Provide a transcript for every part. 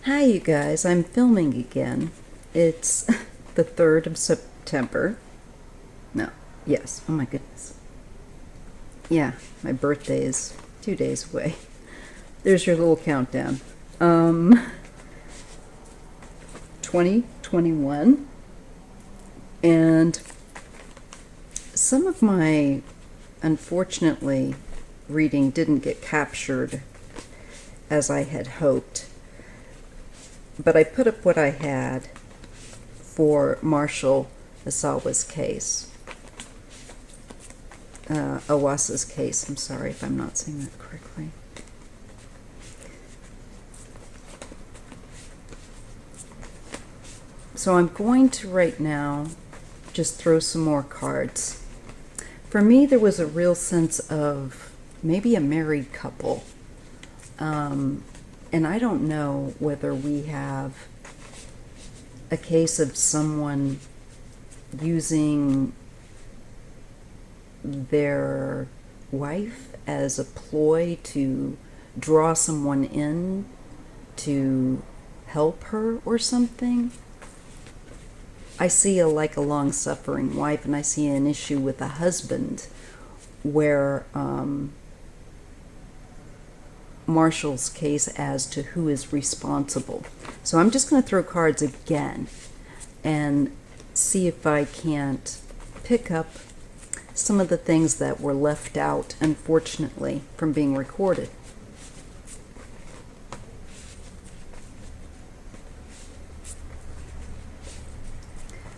Hi, you guys. I'm filming again. It's the 3rd of September. No, yes. Oh my goodness. Yeah, my birthday is 2 days away. There's your little countdown. 2021. And some of my, unfortunately, reading didn't get captured as I had hoped. But I put up what I had for Marshal Iwaasa's case. Iwaasa's case. I'm sorry if I'm not saying that correctly. So I'm going to right now just throw some more cards. For me, there was a real sense of maybe a married couple. And I don't know whether we have a case of someone using their wife as a ploy to draw someone in to help her or something. I see a long-suffering wife, and I see an issue with a husband where Marshall's case as to who is responsible. So I'm just going to throw cards again and see if I can't pick up some of the things that were left out, unfortunately, from being recorded.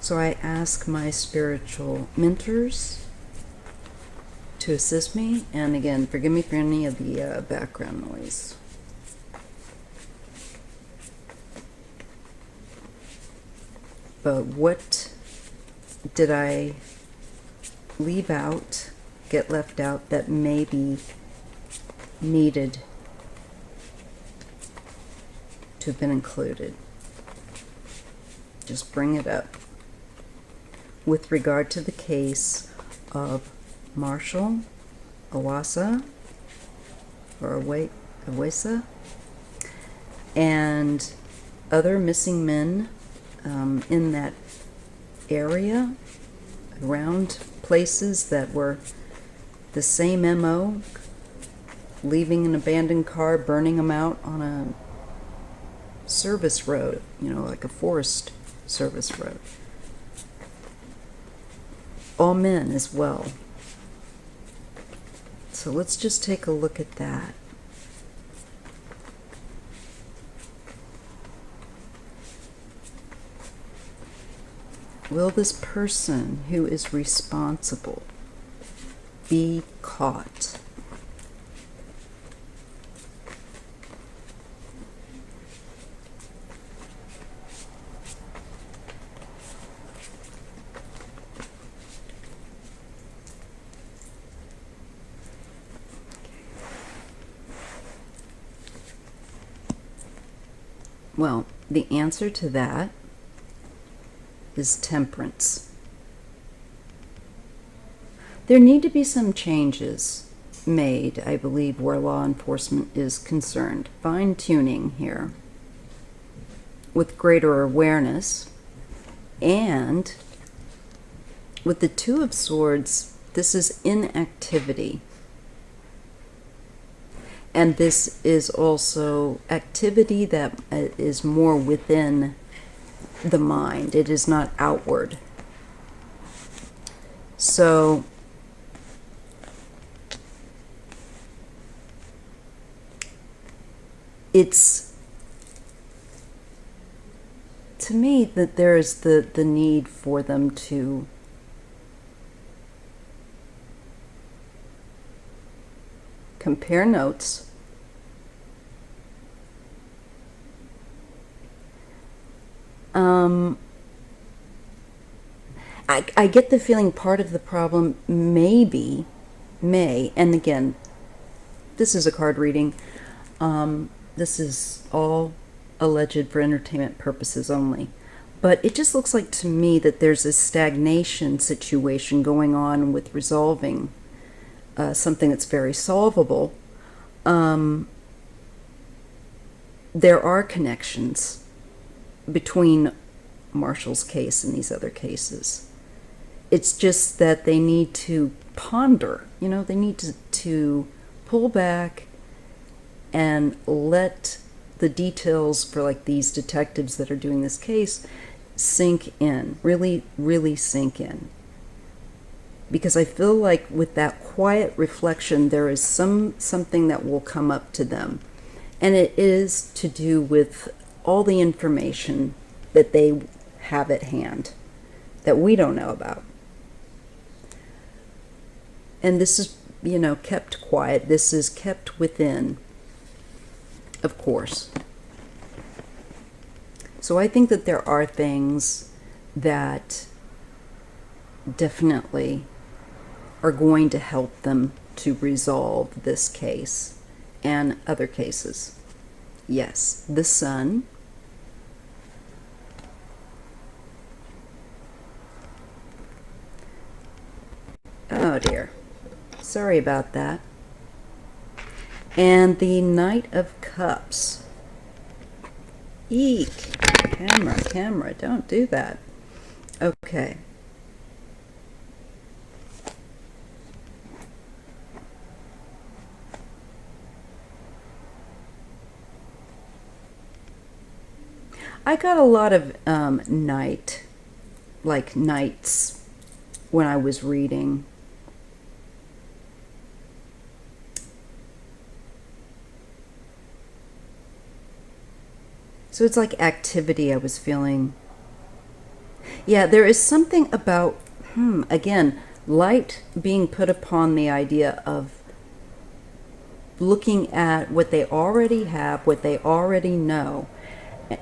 So I ask my spiritual mentors to assist me, and again, forgive me for any of the background noise. But what did I leave out, get left out, that maybe needed to have been included? Just bring it up. With regard to the case of Marshal Iwaasa, or Iwaasa, and other missing men in that area, around places that were the same MO, leaving an abandoned car, burning them out on a service road, like a forest service road. All men as well. So let's just take a look at that. Will this person who is responsible be caught? Well, the answer to that is temperance. There need to be some changes made, I believe, where law enforcement is concerned. Fine-tuning here with greater awareness. And with the Two of Swords, this is inactivity. And this is also activity that is more within the mind. It is not outward. So it's, to me, that there is the need for them to compare notes, I get the feeling part of the problem may, and again, this is a card reading. This is all alleged for entertainment purposes only. But it just looks like to me that there's a stagnation situation going on with resolving something that's very solvable. there are connections between Marshal's case and these other cases. It's just that they need to ponder, they need to pull back and let the details for like these detectives that are doing this case sink in, really, really sink in. Because I feel like with that quiet reflection, there is something that will come up to them. And it is to do with all the information that they have at hand that we don't know about. And this is, kept quiet. This is kept within, of course. So I think that there are things that definitely are going to help them to resolve this case and other cases. Yes, the Sun. Oh dear. Sorry about that. And the Knight of Cups. Eek. Camera, don't do that. Okay. I got a lot of knights when I was reading. So it's like activity I was feeling. Yeah, there is something about, again, light being put upon the idea of looking at what they already have, what they already know,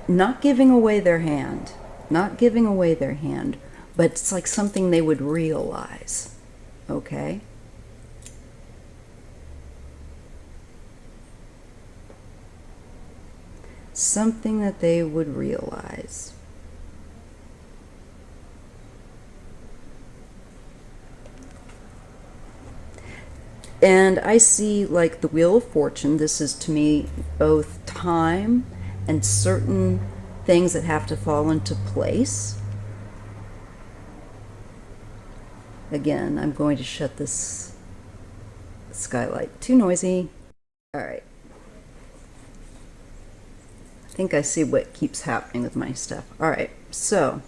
not giving away their hand, but it's like something they would realize, okay? Something that they would realize. And I see like the Wheel of Fortune. This is to me both time and certain things that have to fall into place. Again, I'm going to shut this skylight. Too noisy. All right. I think I see what keeps happening with my stuff. All right, so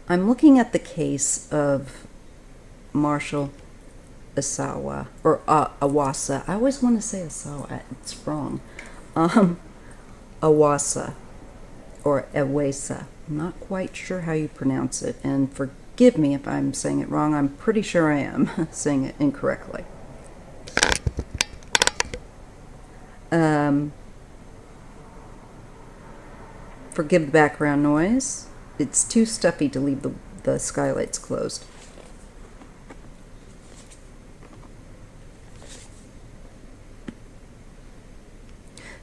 I'm looking at the case of Marshal Iwaasa, or Iwaasa. I always want to say Iwaasa. It's wrong. Iwaasa, or Iwaasa. I'm not quite sure how you pronounce it, and forgive me if I'm saying it wrong. I'm pretty sure I am saying it incorrectly. Forgive the background noise. It's too stuffy to leave the skylights closed.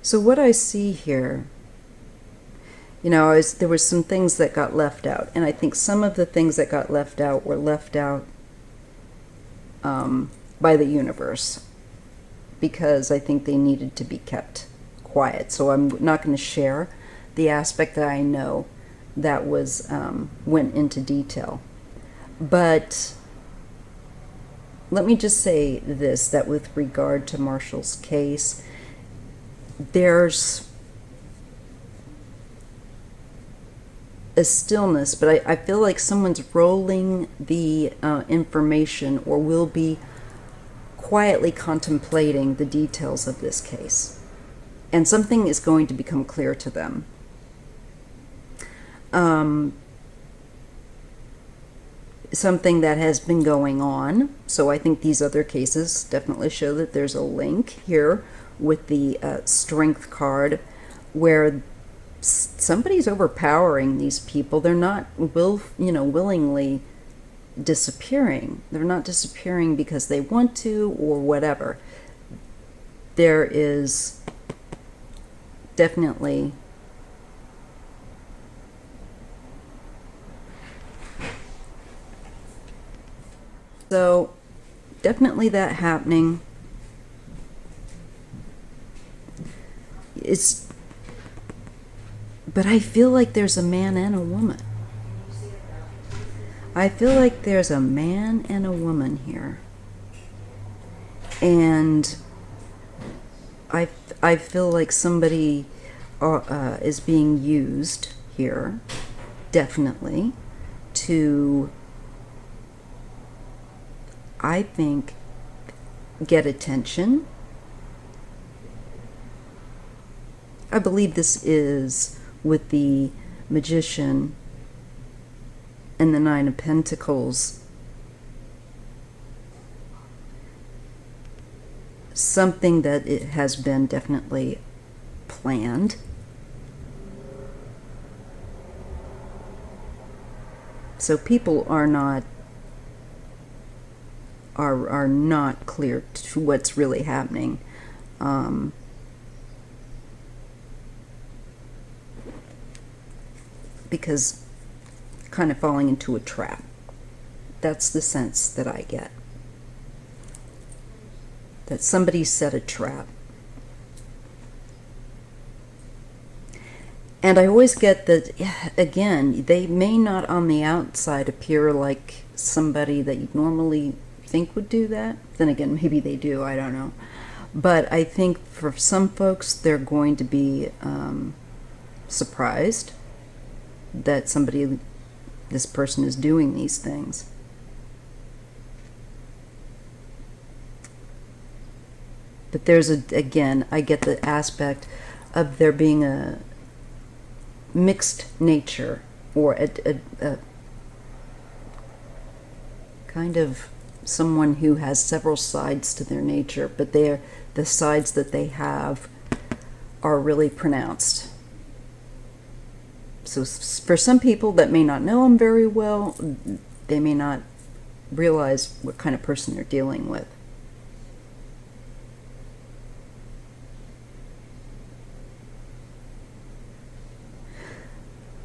So what I see here, there were some things that got left out, and I think some of the things that got left out were left out by the universe, because I think they needed to be kept quiet. So I'm not going to share the aspect that I know that was went into detail. But let me just say this, that with regard to Marshal's case, there's a stillness, but I feel like someone's rolling the information, or will be quietly contemplating the details of this case. And something is going to become clear to them. Something that has been going on. So I think these other cases definitely show that there's a link here with the strength card, where somebody's overpowering these people. They're not willingly disappearing. They're not disappearing because they want to or whatever. There is definitely definitely that happening. it's, but I feel like there's a man and a woman. I feel like there's a man and a woman here. And I feel like somebody is being used here, definitely, to, I think, get attention. I believe this is with the Magician and the Nine of Pentacles. Something that it has been definitely planned. So people are not clear to what's really happening. Because kind of falling into a trap. That's the sense that I get. That somebody set a trap. And I always get that, again, they may not on the outside appear like somebody that you normally think would do that. Then again, maybe they do, I don't know. But I think for some folks, they're going to be surprised that this person is doing these things. But there's again, I get the aspect of there being a mixed nature, or a kind of someone who has several sides to their nature, but the sides that they have are really pronounced. So for some people that may not know them very well, they may not realize what kind of person they're dealing with.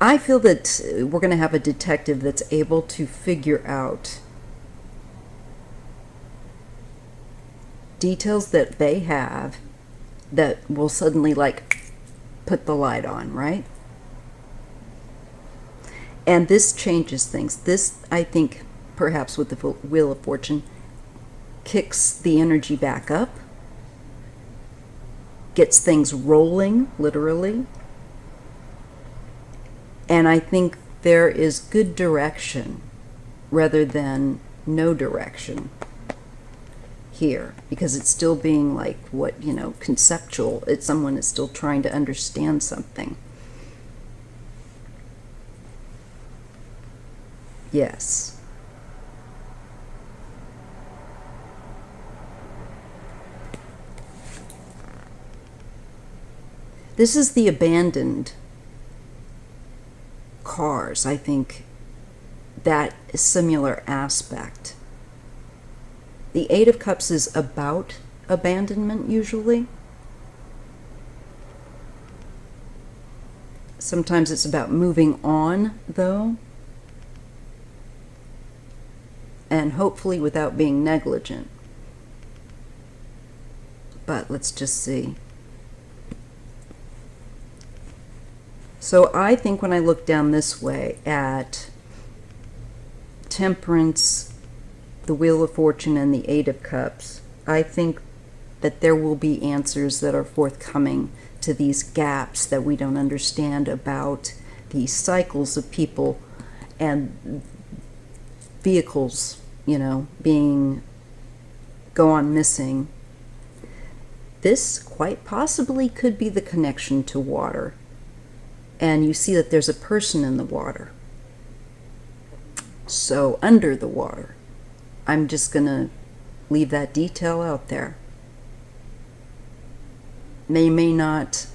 I feel that we're going to have a detective that's able to figure out details that they have that will suddenly, like, put the light on, right? And this changes things. This, I think, perhaps with the Wheel of Fortune, kicks the energy back up, gets things rolling, literally. And I think there is good direction rather than no direction here, because it's still being like conceptual. It's someone is still trying to understand something. Yes. This is the abandoned cars, I think, that similar aspect. The Eight of Cups is about abandonment, usually. Sometimes it's about moving on, though, and hopefully without being negligent. But let's just see. So I think when I look down this way at Temperance, the Wheel of Fortune, and the Eight of Cups, I think that there will be answers that are forthcoming to these gaps that we don't understand about these cycles of people and vehicles, go on missing. This quite possibly could be the connection to water. And you see that there's a person in the water. So under the water. I'm just going to leave that detail out there. They may not,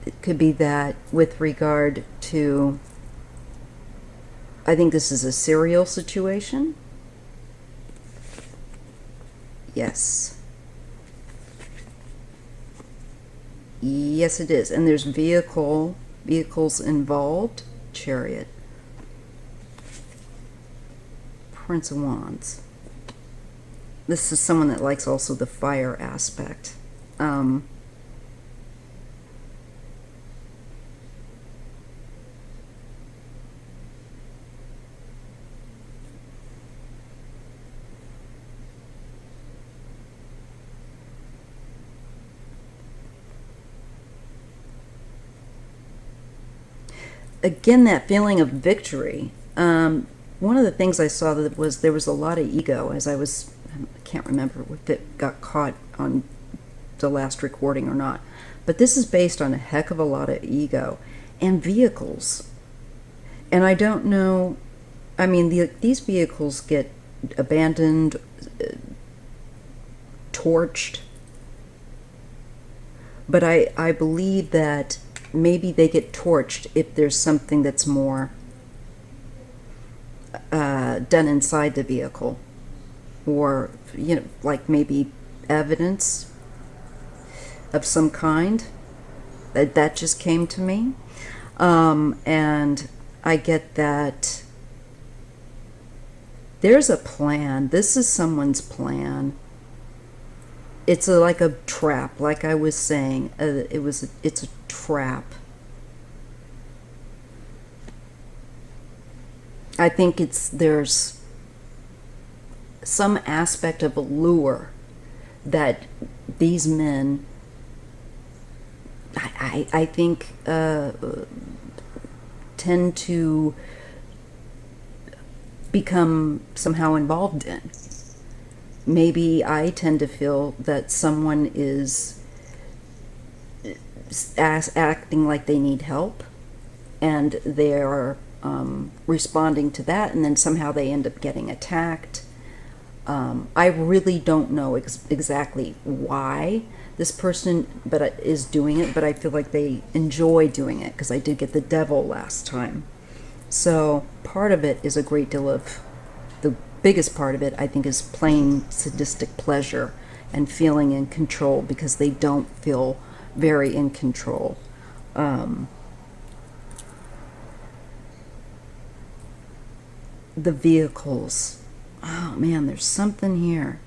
it could be that with regard to, I think this is a serial situation. Yes. Yes, it is. And there's vehicles involved. Chariot. Prince of Wands. This is someone that likes also the fire aspect. Again, that feeling of victory. One of the things I saw that was there was a lot of ego as I can't remember if it got caught on the last recording or not, but this is based on a heck of a lot of ego and vehicles. And I don't know, I mean, these vehicles get abandoned, torched, but I believe that maybe they get torched if there's something that's more done inside the vehicle, or like maybe evidence of some kind. That just came to me, and I get that there's a plan. This is someone's plan. It's like a trap, like I was saying. It's a trap. I think there's some aspect of a lure that these men, I think, tend to become somehow involved in. Maybe I tend to feel that someone is acting like they need help, and they are responding to that, and then somehow they end up getting attacked. I really don't know exactly why this person is doing it, but I feel like they enjoy doing it because I did get the devil last time. So part of it is a great deal of, the biggest part of it, I think, is plain sadistic pleasure and feeling in control because they don't feel very in control. The vehicles. Oh man, there's something here.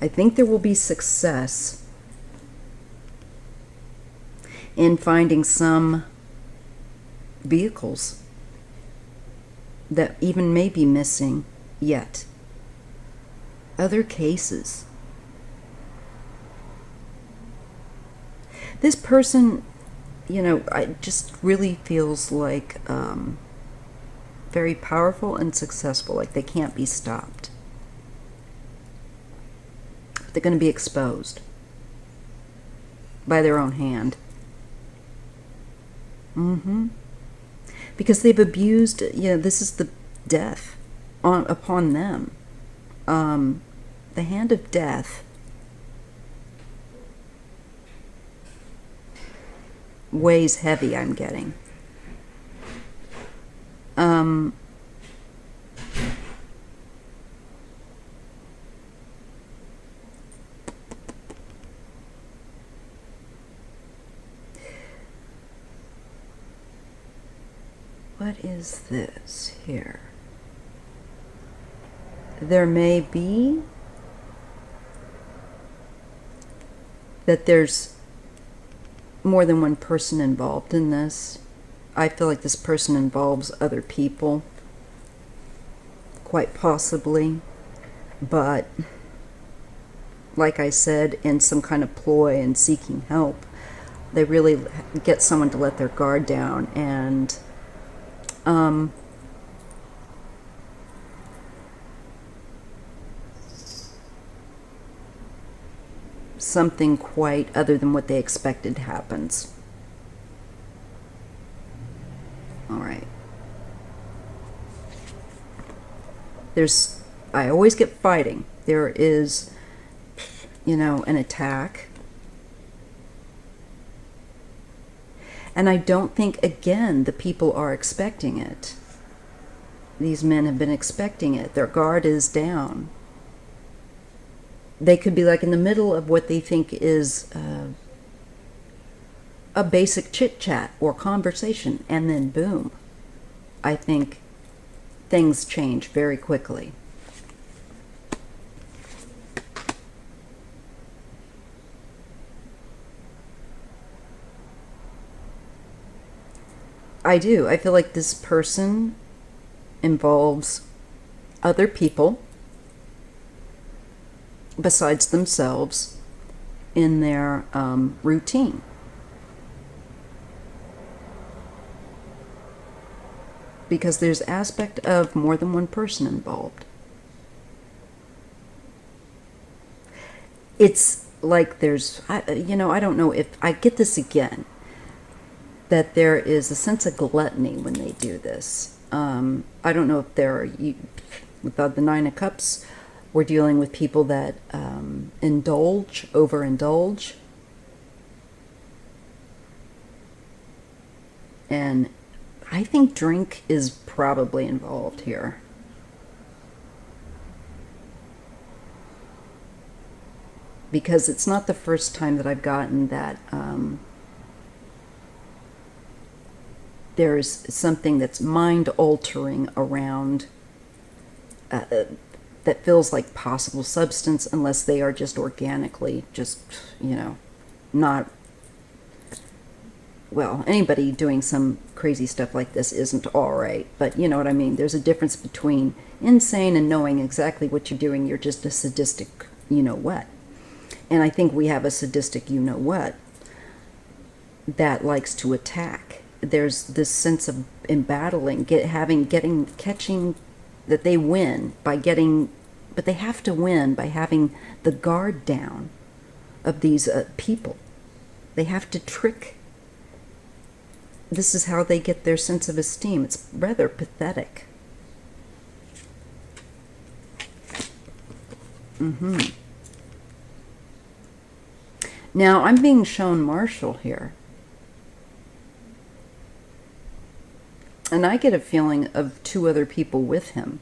I think there will be success in finding some vehicles that even may be missing yet. Other cases. This person, I just really feels like very powerful and successful, like they can't be stopped. But they're going to be exposed by their own hand. Because they've abused, this is the death upon them. The hand of death weighs heavy, I'm getting. What is this here? There may be that there's more than one person involved in this. I feel like this person involves other people, quite possibly, but like I said, in some kind of ploy and seeking help, they really get someone to let their guard down, and something quite other than what they expected happens. All right. I always get fighting. There is, an attack. And I don't think, again, the people are expecting it. These men have been expecting it. Their guard is down. They could be like in the middle of what they think is a basic chit chat or conversation, and then boom, I think things change very quickly. I do. I feel like this person involves other people besides themselves in their routine. Because there's aspect of more than one person involved. It's like there's, I don't know if I get this again, that there is a sense of gluttony when they do this. I don't know if without the Nine of Cups, we're dealing with people that overindulge. And I think drink is probably involved here. Because it's not the first time that I've gotten that there's something that's mind-altering around that feels like possible substance, unless they are just organically not... Well, anybody doing some crazy stuff like this isn't all right, but you know what I mean. There's a difference between insane and knowing exactly what you're doing. You're just a sadistic you-know-what. And I think we have a sadistic you-know-what that likes to attack. There's this sense of embattling, catching that they win by getting, but they have to win by having the guard down of these people. They have to trick. This is how they get their sense of esteem. It's rather pathetic. Now, I'm being shown Marshall here. And I get a feeling of two other people with him.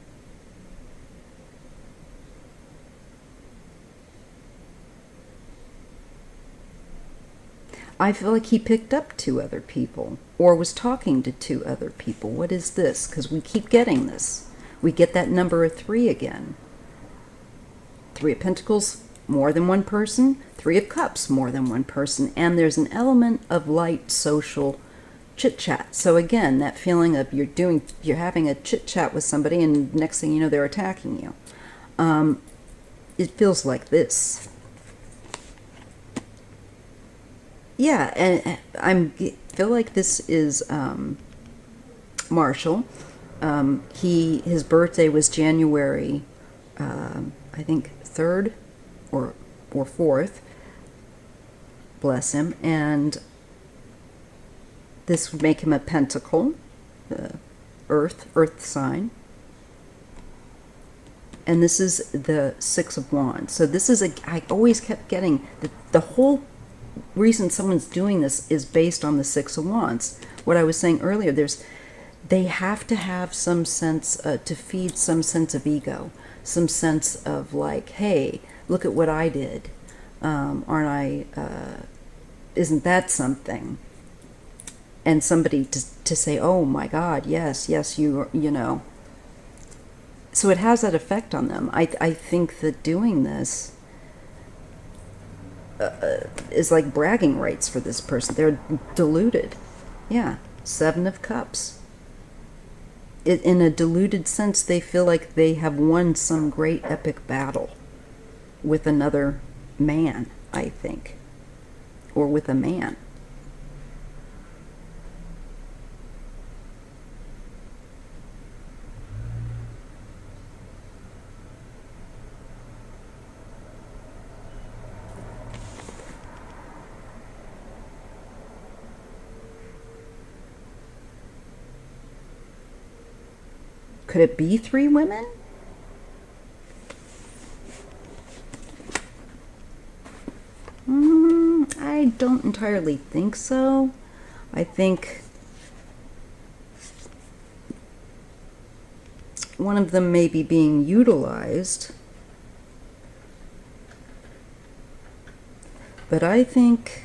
I feel like he picked up two other people or was talking to two other people. What is this? Because we keep getting this. We get that number of 3 again. 3 of Pentacles, more than one person. 3 of Cups, more than one person. And there's an element of light social chit-chat. So again, that feeling of you're having a chit-chat with somebody and next thing you know, they're attacking you. It feels like this. Yeah, and I feel like this is Marshall. His birthday was January, I think 3rd or 4th. Bless him. And this would make him a pentacle, the earth sign. And this is the 6 of Wands. So this is I always kept getting the whole reason someone's doing this is based on the 6 of Wands. What I was saying earlier, they have to have some sense to feed some sense of ego, some sense of like, hey, look at what I did. Aren't I? Isn't that something? And somebody to say, oh my God, yes, you know. So it has that effect on them. I think that doing this is like bragging rights for this person. They're deluded. Yeah, 7 of Cups. In a deluded sense, they feel like they have won some great epic battle with another man, I think, or with a man. Could it be 3 women? I don't entirely think so. I think one of them may be being utilized. But I think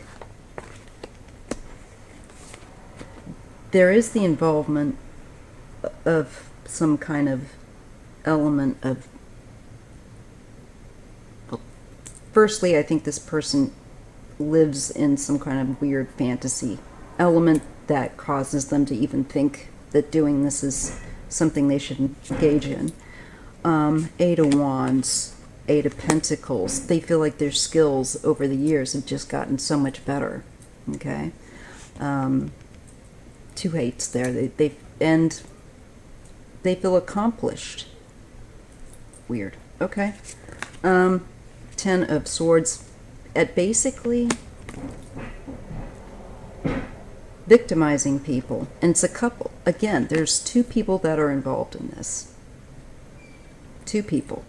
there is the involvement of some kind of element of, well, firstly, I think this person lives in some kind of weird fantasy element that causes them to even think that doing this is something they should engage in. Eight of Wands, Eight of Pentacles. They feel like their skills over the years have just gotten so much better. Okay? Two eights there. And they feel accomplished. Weird. Okay. Ten of Swords. At basically victimizing people. And it's a couple. Again, there's two people that are involved in this. Two people.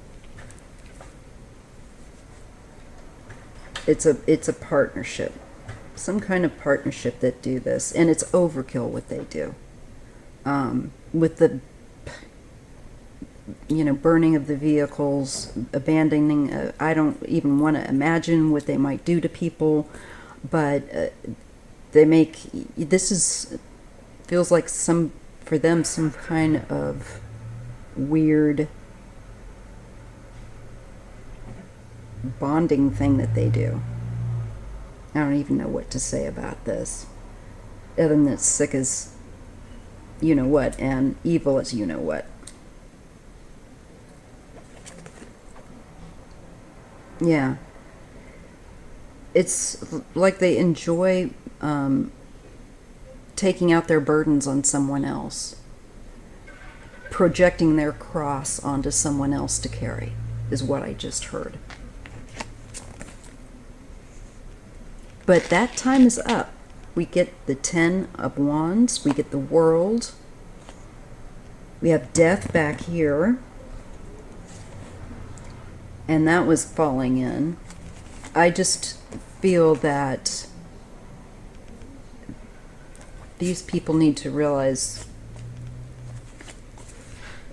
It's a partnership. Some kind of partnership that do this. And it's overkill what they do. With the, burning of the vehicles, abandoning, I don't even want to imagine what they might do to people, but feels like for them, some kind of weird bonding thing that they do. I don't even know what to say about this, other than it's sick as you-know-what and evil as you-know-what. Yeah. It's like they enjoy taking out their burdens on someone else. Projecting their cross onto someone else to carry, is what I just heard. But that time is up. We get the Ten of Wands. We get the World. We have Death back here. And that was falling in. I just feel that these people need to realize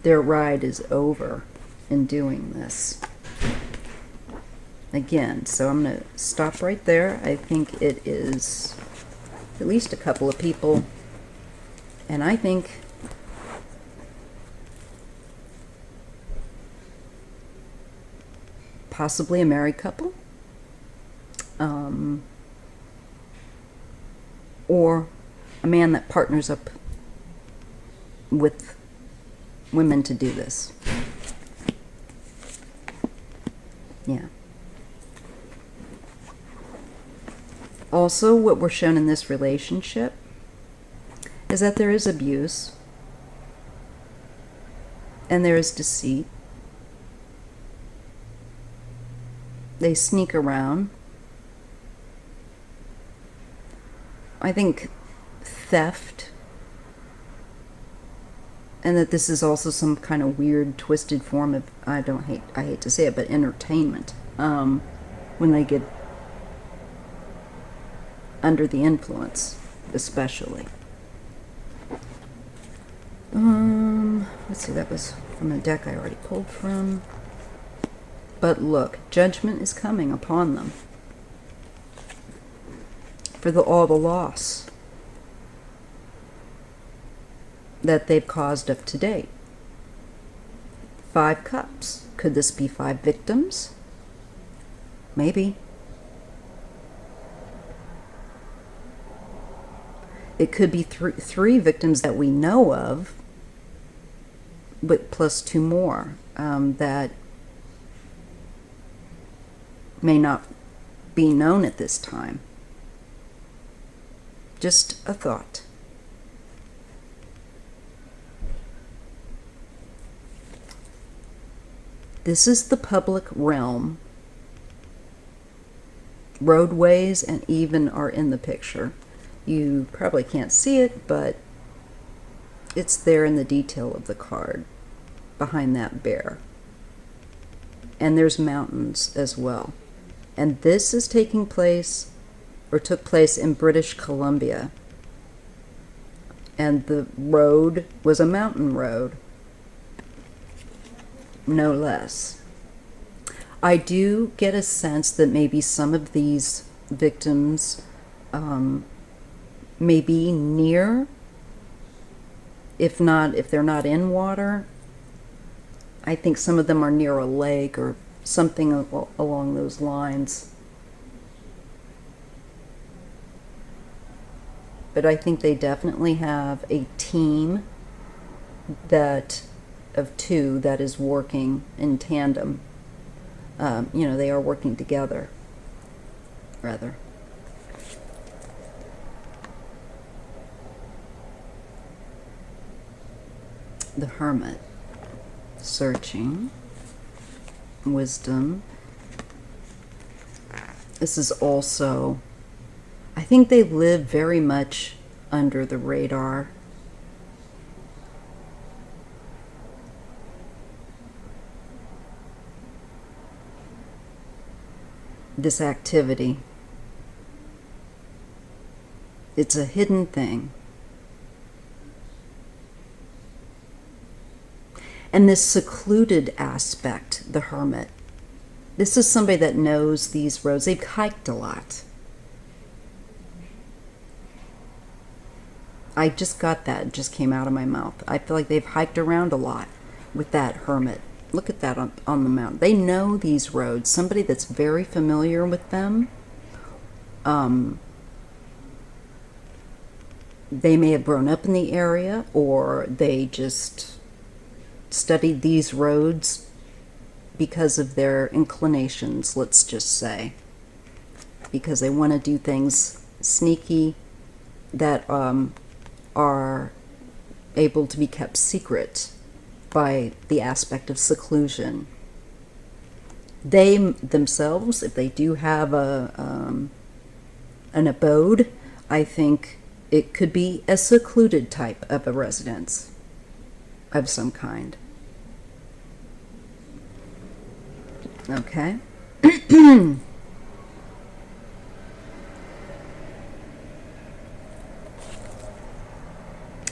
their ride is over in doing this. Again, so I'm going to stop right there. I think it is at least a couple of people. And I think possibly a married couple. Or a man that partners up with women to do this. Yeah. Also, what we're shown in this relationship is that there is abuse and there is deceit. They sneak around. I think theft, and that this is also some kind of weird, twisted form of, I hate to say it, but entertainment, when they get under the influence, especially. Let's see, that was from a deck I already pulled from. But look, judgment is coming upon them for all the loss that they've caused up to date. 5 cups. Could this be 5 victims? Maybe. It could be 3 victims that we know of, but plus 2 more that may not be known at this time. Just a thought. This is the public realm. Roadways and even are in the picture. You probably can't see it, but it's there in the detail of the card behind that bear. And there's mountains as well. And this is taking place, or took place, in British Columbia. And the road was a mountain road, no less. I do get a sense that maybe some of these victims may be near If they're not in water, I think some of them are near a lake or something along those lines. But I think they definitely have a team of two that is working in tandem. They are working together, rather. The Hermit. Searching. Wisdom. This is also, I think they live very much under the radar. This activity. It's a hidden thing. And this secluded aspect, the Hermit. This is somebody that knows these roads. They've hiked a lot. I just got that. It just came out of my mouth. I feel like they've hiked around a lot with that Hermit. Look at that on the mountain. They know these roads. Somebody that's very familiar with them. They may have grown up in the area, or they just studied these roads because of their inclinations, let's just say. Because they want to do things sneaky that are able to be kept secret by the aspect of seclusion. They themselves, if they do have an abode, I think it could be a secluded type of a residence of some kind. Okay.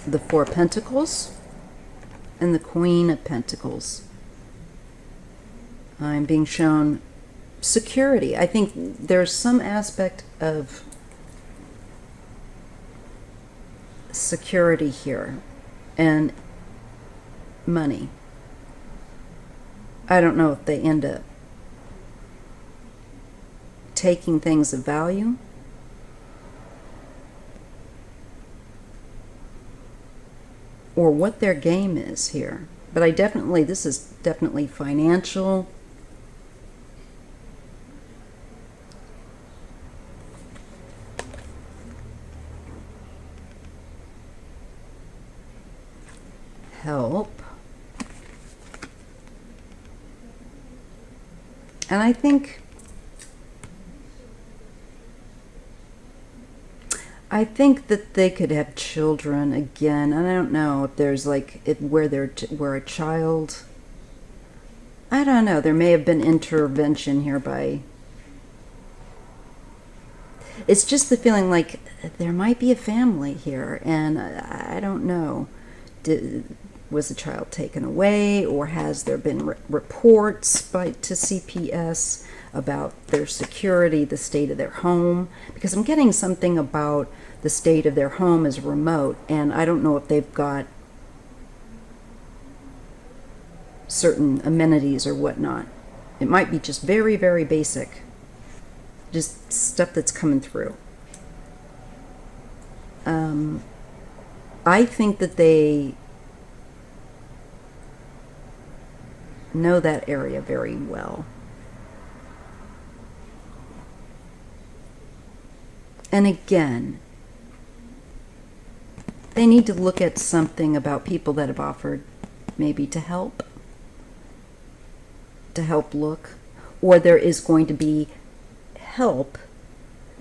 The Four of Pentacles and the Queen of Pentacles. I'm being shown security. I think there's some aspect of security here and money. I don't know if they end up taking things of value, or what their game is here. But this is definitely financial. Help. And I think that they could have children again, and I don't know if there's where a child. I don't know. There may have been intervention here by. It's just the feeling like there might be a family here, and I don't know. Was the child taken away, or has there been reports to CPS about their security, the state of their home? Because I'm getting something about the state of their home is remote, and I don't know if they've got certain amenities or whatnot. It might be just very, very basic, just stuff that's coming through. I think that they know that area very well. And again, they need to look at something about people that have offered maybe to help look, or there is going to be help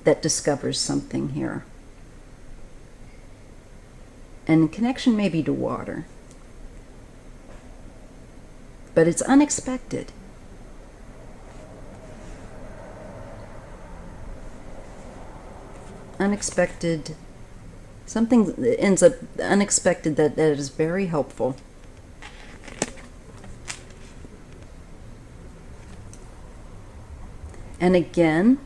that discovers something here. And connection maybe to water. But it's unexpected. Unexpected. Something that ends up unexpected that is very helpful. And again,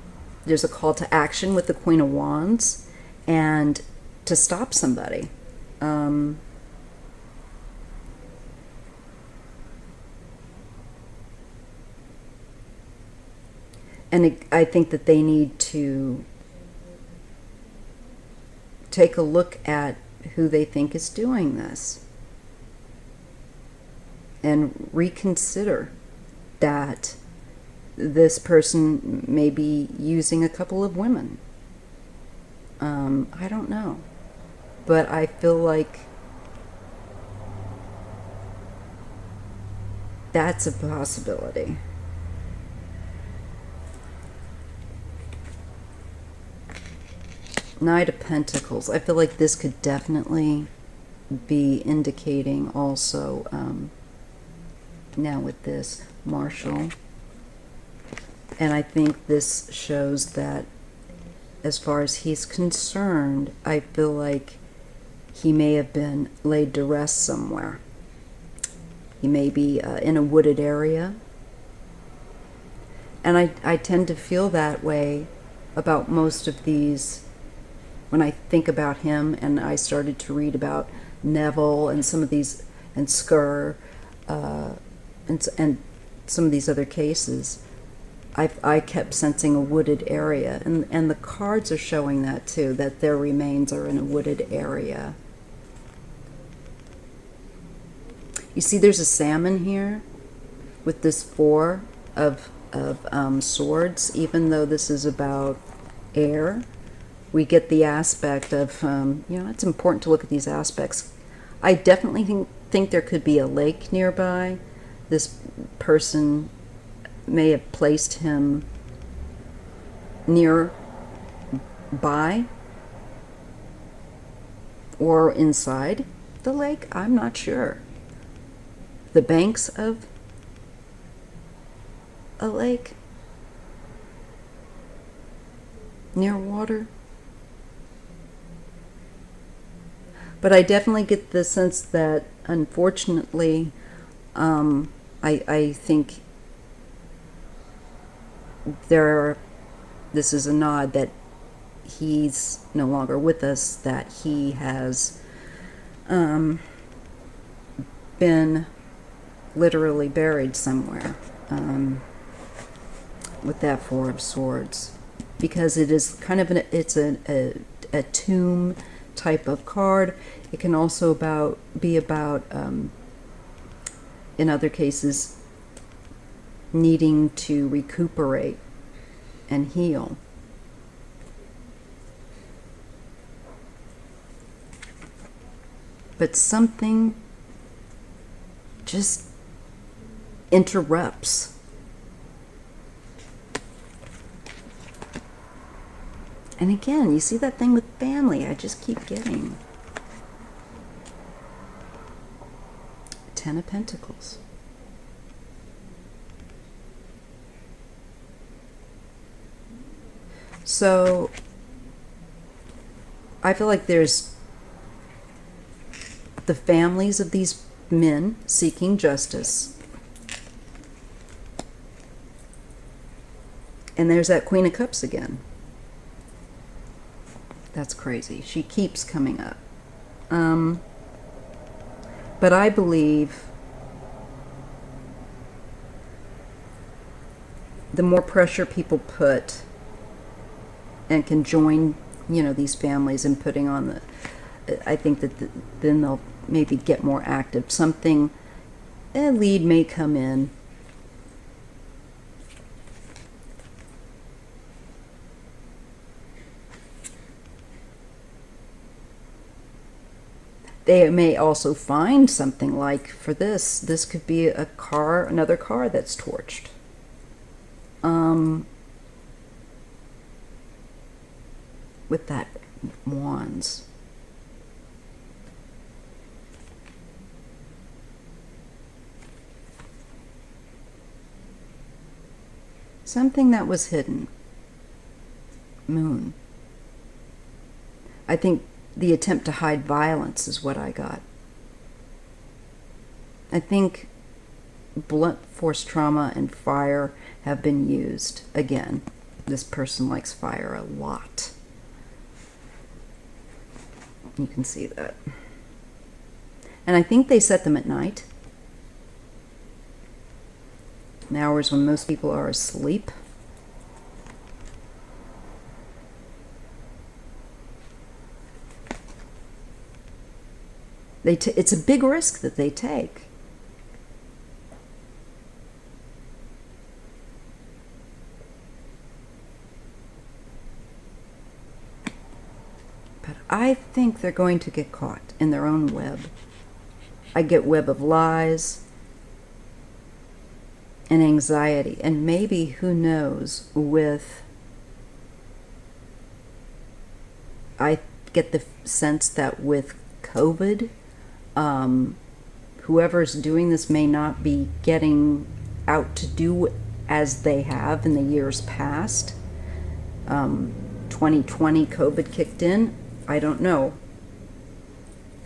there's a call to action with the Queen of Wands, and to stop somebody. I think that they need to take a look at who they think is doing this and reconsider that this person may be using a couple of women. I don't know. But I feel like that's a possibility. Knight of Pentacles. I feel like this could definitely be indicating also, now with this, Marshal. And I think this shows that as far as he's concerned, I feel like he may have been laid to rest somewhere. He may be in a wooded area. And I tend to feel that way about most of these. When I think about him, and I started to read about Neville and some of these, and Skur, and some of these other cases, I kept sensing a wooded area, and the cards are showing that too, that their remains are in a wooded area. You see, there's a salmon here with this four of swords. Even though this is about air, we get the aspect of, it's important to look at these aspects. I definitely think there could be a lake nearby. This person may have placed him nearby or inside the lake. I'm not sure. The banks of a lake near water. But I definitely get the sense that, unfortunately, I think this is a nod that he's no longer with us, that he has been literally buried somewhere with that Four of Swords, because it is kind of it's a tomb type of card. It can also be about in other cases, needing to recuperate and heal. But something just interrupts. And again, you see that thing with family, I just keep getting. Ten of Pentacles. So I feel like there's the families of these men seeking justice. And there's that Queen of Cups again. That's crazy. She keeps coming up. But I believe the more pressure people put and can join, these families in putting on I think that then they'll maybe get more active. A lead may come in. They may also find something like, for this could be another car that's torched. With that wands. Something that was hidden. Moon. I think the attempt to hide violence is what I got. I think blunt force trauma and fire have been used. Again, this person likes fire a lot. You can see that. And I think they set them at night. In hours when most people are asleep. It's a big risk that they take. But I think they're going to get caught in their own web. I get web of lies and anxiety, and maybe, who knows, I get the sense that with COVID, whoever's doing this may not be getting out to do as they have in the years past. 2020 COVID kicked in. I don't know.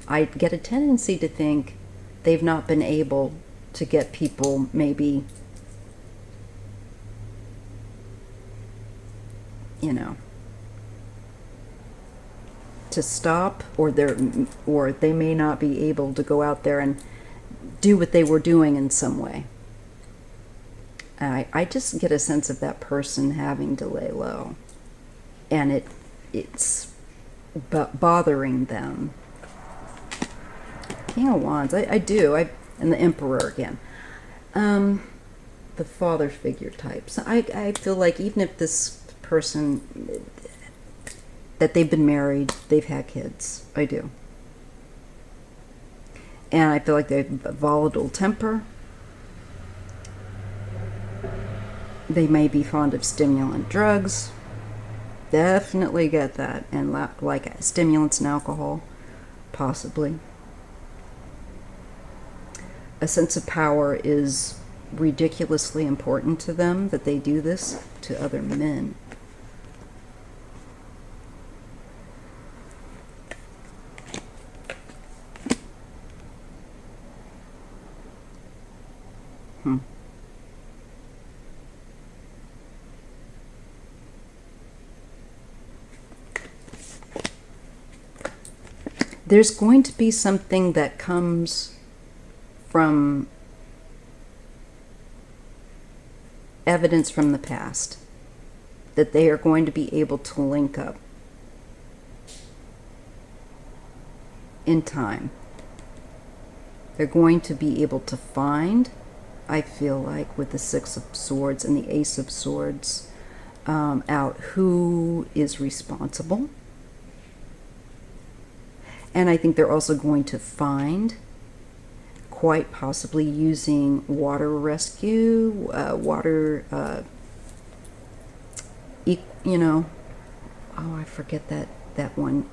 I get a tendency to think they've not been able to get people maybe, to stop, or they may not be able to go out there and do what they were doing in some way. I just get a sense of that person having to lay low, and it's bothering them. King of Wands, I do. And the Emperor again. The father figure types. I feel like even if this person, that they've been married, they've had kids. I do. And I feel like they have a volatile temper. They may be fond of stimulant drugs. Definitely get that. And like stimulants and alcohol, possibly. A sense of power is ridiculously important to them, that they do this to other men. There's going to be something that comes from evidence from the past that they are going to be able to link up in time. They're going to be able to find, I feel like, with the Six of Swords and the Ace of Swords, out who is responsible. And I think they're also going to find, quite possibly using water rescue, I forget that one,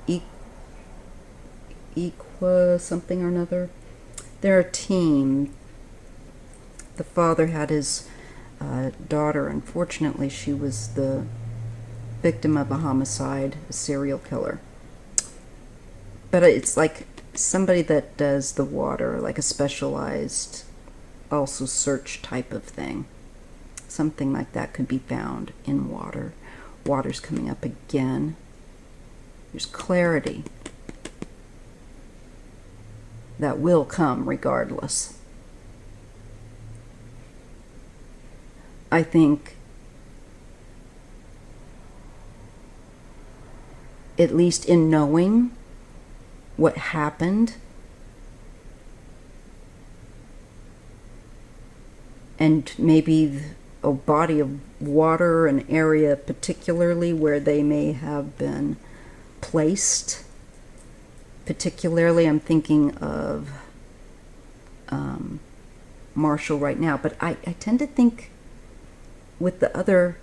Equa something or another. They're a team. The father had his daughter. Unfortunately, she was the victim of a homicide, a serial killer. But it's like somebody that does the water, like a specialized, also search type of thing. Something like that could be found in water. Water's coming up again. There's clarity that will come regardless. I think, at least in knowing what happened, and maybe a body of water, an area particularly where they may have been placed. Particularly, I'm thinking of Marshall right now, but I tend to think with the other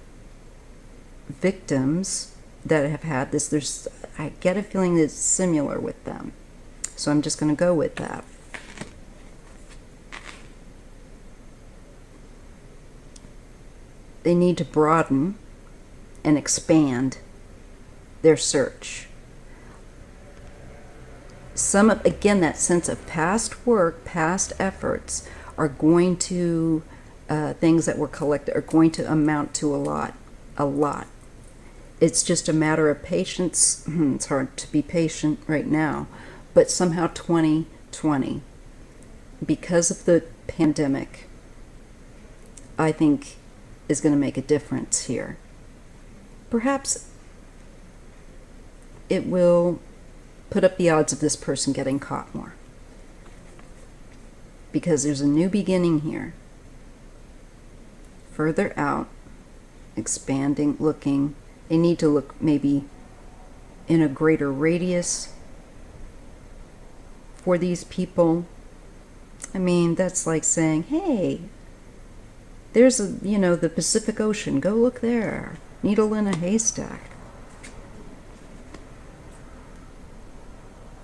victims that have had this, I get a feeling that it's similar with them. So I'm just going to go with that. They need to broaden and expand their search. Again, that sense of past work, past efforts are going to, things that were collected are going to amount to a lot. It's just a matter of patience. It's hard to be patient right now, but somehow 2020, because of the pandemic, I think is going to make a difference here. Perhaps it will put up the odds of this person getting caught more. because there's a new beginning here. Further out, expanding, looking. They need to look maybe in a greater radius for these people. I mean, that's like saying, hey, there's the Pacific Ocean. Go look there. Needle in a haystack.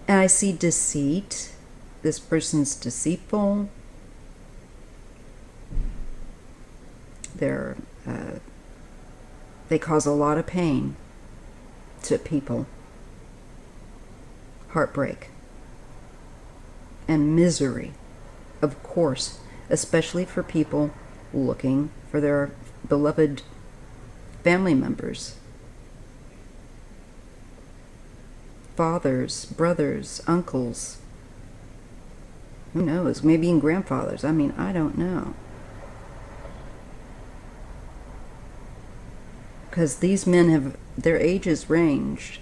And I see deceit. This person's deceitful. They cause a lot of pain to people. Heartbreak. And misery, of course, especially for people looking for their beloved family members. Fathers, brothers, uncles. Who knows? Maybe even grandfathers. I mean, I don't know. Because these men have, their ages ranged.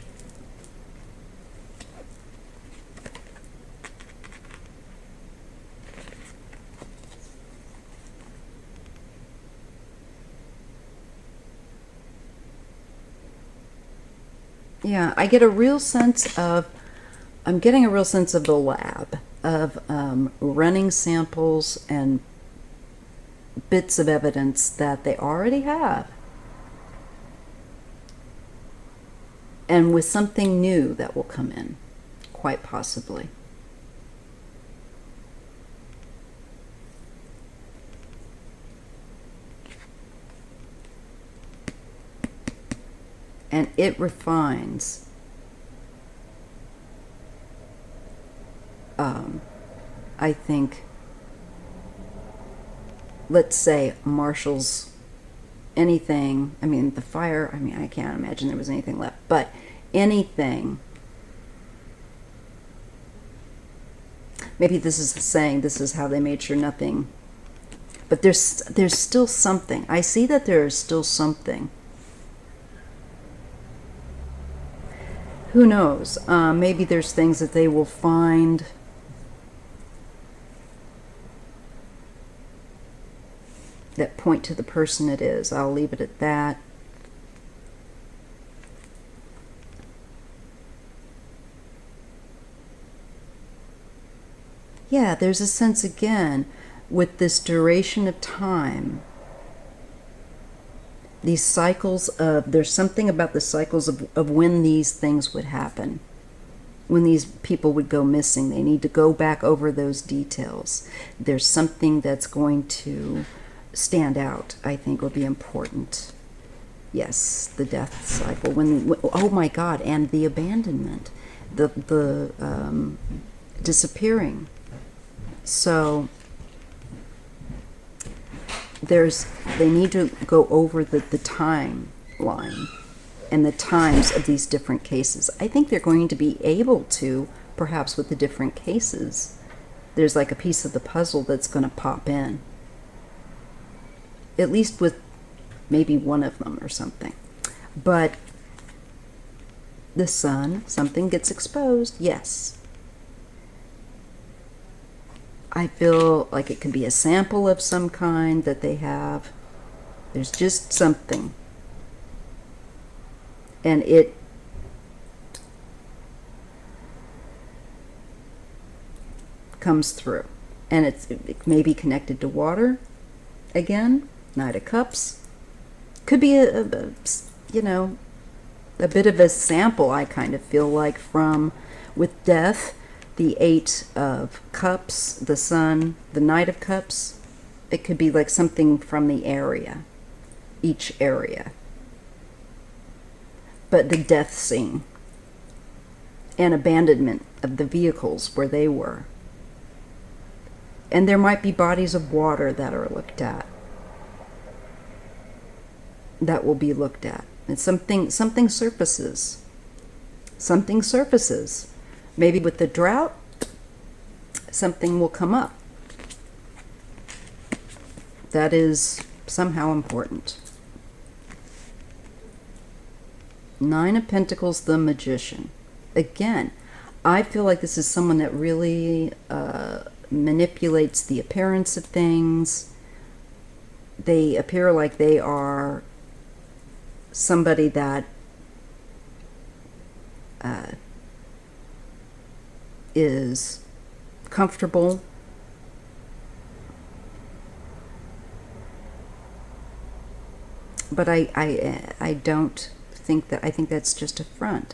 Yeah, I get a real sense of, I'm getting a real sense of the lab, of running samples and bits of evidence that they already have. And with something new that will come in, quite possibly. And it refines I think, let's say Marshall's anything, I mean the fire, I mean I can't imagine there was anything left, but anything, maybe this is saying this is how they made sure nothing, but there's still something. I see that there is still something. Who knows? Maybe there's things that they will find that point to the person it is. I'll leave it at that. Yeah, there's a sense again with this duration of time. These cycles of, there's something about the cycles of when these things would happen. When these people would go missing, they need to go back over those details. There's something that's going to stand out, I think, will be important. Yes, the death cycle. When oh my God, and the abandonment, the disappearing. So they need to go over the timeline and the times of these different cases. I think they're going to be able to, perhaps with the different cases, there's like a piece of the puzzle that's going to pop in. At least with maybe one of them or something. But the sun, something gets exposed, yes. I feel like it could be a sample of some kind that they have. There's just something. And it comes through. And it may be connected to water again. Knight of Cups. Could be a bit of a sample, I kind of feel like, from, with death, the Eight of Cups, the Sun, the Knight of Cups. It could be like something from the area, each area. But the death scene and abandonment of the vehicles where they were. And there might be bodies of water that are looked at. That will be looked at. And something surfaces. Something surfaces. Maybe with the drought, something will come up. That is somehow important. Nine of Pentacles, the Magician. Again, I feel like this is someone that really manipulates the appearance of things. They appear like they are somebody that is comfortable. But I don't think that. I think that's just a front.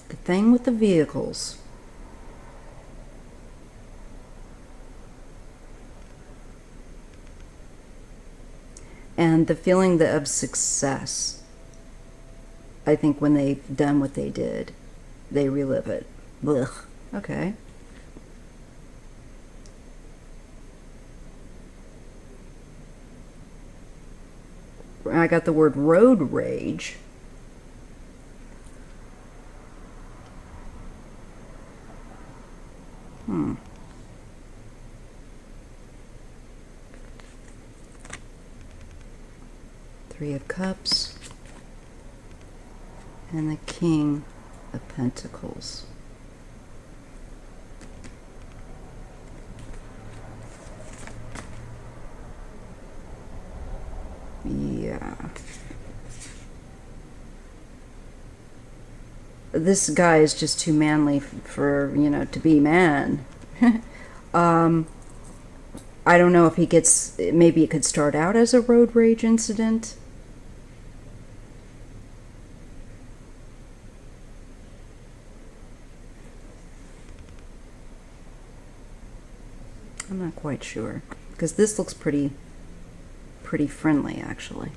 The thing with the vehicles. And the feeling of success. I think when they've done what they did, they relive it. Ugh. Okay. I got the word road rage. Three of Cups and the King of Pentacles. Yeah. This guy is just too manly for, to be man. I don't know if he gets, maybe it could start out as a road rage incident. I'm not quite sure, because this looks pretty friendly, actually.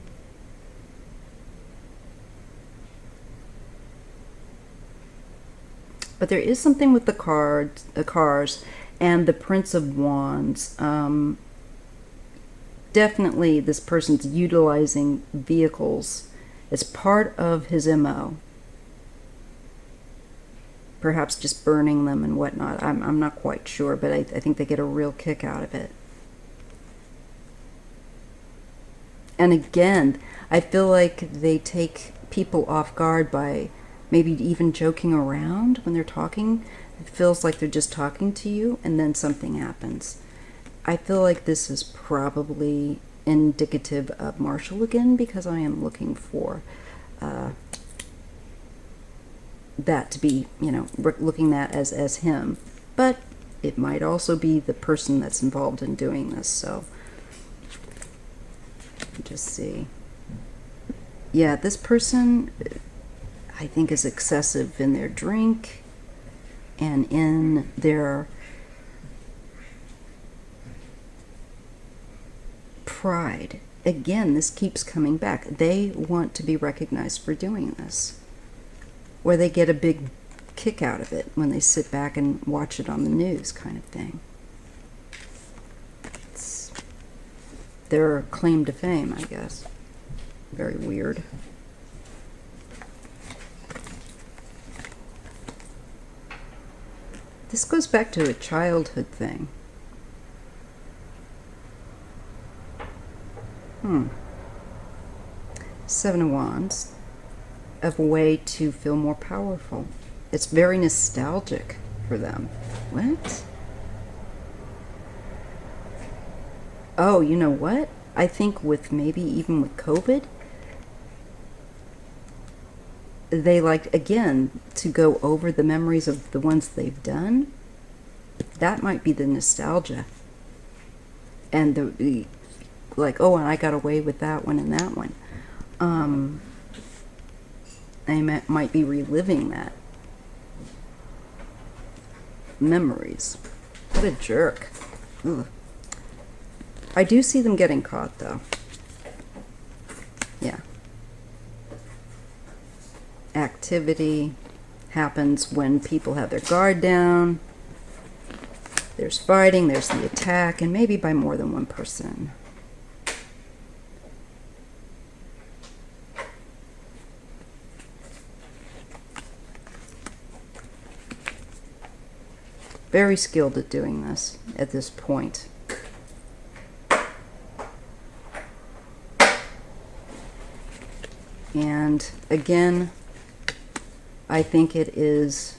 But there is something with the cars and the Prince of Wands. Definitely this person's utilizing vehicles as part of his MO. Perhaps just burning them and whatnot. I'm not quite sure, but I think they get a real kick out of it. And again, I feel like they take people off guard by maybe even joking around when they're talking. It feels like they're just talking to you, and then something happens. I feel like this is probably indicative of Marshall again, because I am looking for that to be, looking at as him. But it might also be the person that's involved in doing this, so just see. Yeah, this person, I think, is excessive in their drink and in their pride. Again, this keeps coming back. They want to be recognized for doing this, or they get a big kick out of it when they sit back and watch it on the news, kind of thing. It's their claim to fame, I guess. Very weird. This goes back to a childhood thing. Seven of Wands, of a way to feel more powerful. It's very nostalgic for them. What? Oh, you know what? I think with maybe even with COVID, they like, again, to go over the memories of the ones they've done. That might be the nostalgia. And the like, oh, and I got away with that one and that one. They might be reliving that. Memories. What a jerk. Ugh. I do see them getting caught, though. Yeah. Activity happens when people have their guard down. There's fighting, there's the attack, and maybe by more than one person. Very skilled at doing this at this point. And again, I think it is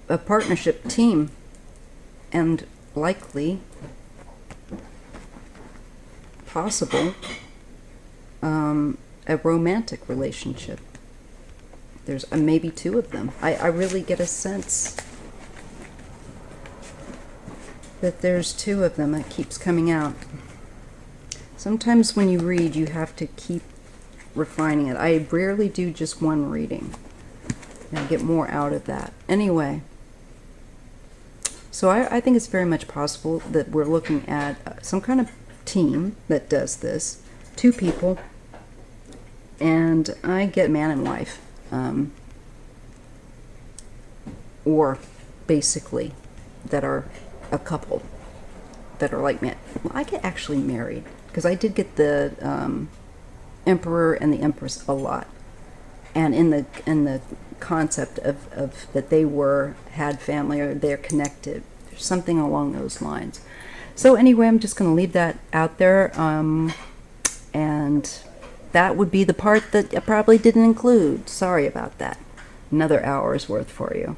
a partnership team, and likely possible a romantic relationship. There's maybe two of them. I really get a sense that there's two of them. That keeps coming out. Sometimes when you read, you have to keep refining it. I rarely do just one reading. And I get more out of that. Anyway, so I think it's very much possible that we're looking at some kind of team that does this. Two people, and I get man and wife. Or basically that are a couple that are like man. Well, I get actually married because I did get the Emperor and the Empress a lot, and in the concept of that they had family or they're connected. There's something along those lines. So anyway, I'm just going to leave that out there, and that would be the part that I probably didn't include. Sorry about that. Another hour's worth for you.